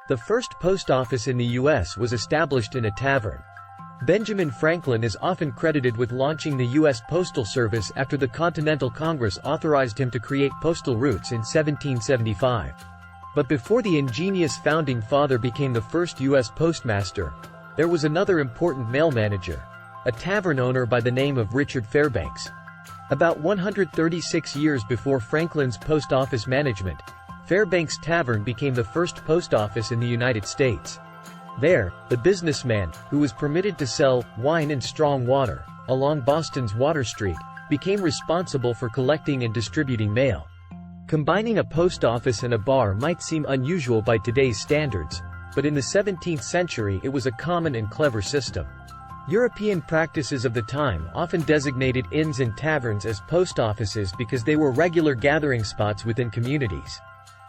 The first post office in the U.S. was established in a tavern. Benjamin Franklin is often credited with launching the U.S. Postal Service after the Continental Congress authorized him to create postal routes in 1775. But before the ingenious founding father became the first U.S. postmaster, there was another important mail manager, a tavern owner by the name of Richard Fairbanks. About 136 years before Franklin's post office management, Fairbanks Tavern became the first post office in the United States. There, the businessman, who was permitted to sell wine and strong water along Boston's Water Street, became responsible for collecting and distributing mail. Combining a post office and a bar might seem unusual by today's standards, but in the 17th century it was a common and clever system. European practices of the time often designated inns and taverns as post offices because they were regular gathering spots within communities.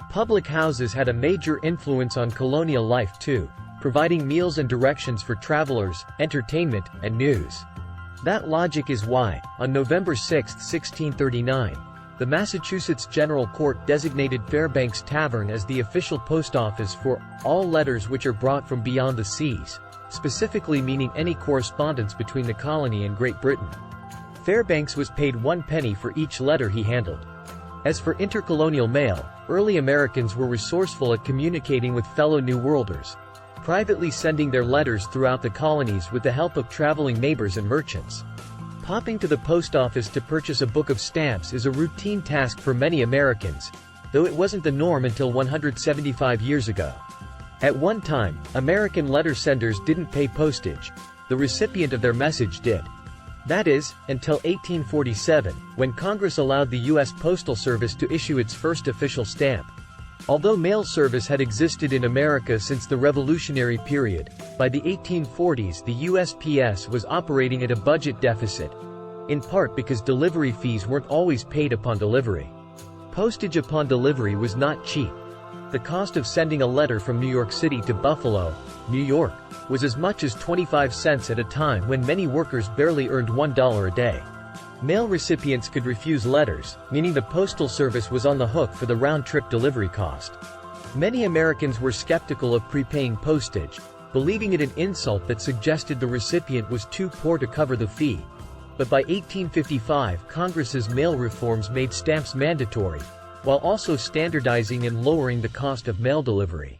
Public houses had a major influence on colonial life too, providing meals and directions for travelers, entertainment, and news. That logic is why, on November 6, 1639, the Massachusetts General Court designated Fairbanks Tavern as the official post office for all letters which are brought from beyond the seas, specifically meaning any correspondence between the colony and Great Britain. Fairbanks was paid 1 penny for each letter he handled. As for intercolonial mail, early Americans were resourceful at communicating with fellow New Worlders, privately sending their letters throughout the colonies with the help of traveling neighbors and merchants. Popping to the post office to purchase a book of stamps is a routine task for many Americans, though it wasn't the norm until 175 years ago. At one time, American letter senders didn't pay postage. The recipient of their message did. That is, until 1847, when Congress allowed the U.S. Postal Service to issue its first official stamp. Although mail service had existed in America since the Revolutionary period, by the 1840s the USPS was operating at a budget deficit, in part because delivery fees weren't always paid upon delivery. Postage upon delivery was not cheap. The cost of sending a letter from New York City to Buffalo, New York, was as much as 25 cents at a time when many workers barely earned $1 a day. Mail recipients could refuse letters, meaning the Postal Service was on the hook for the round-trip delivery cost. Many Americans were skeptical of prepaying postage, believing it an insult that suggested the recipient was too poor to cover the fee. But by 1855, Congress's mail reforms made stamps mandatory, while also standardizing and lowering the cost of mail delivery.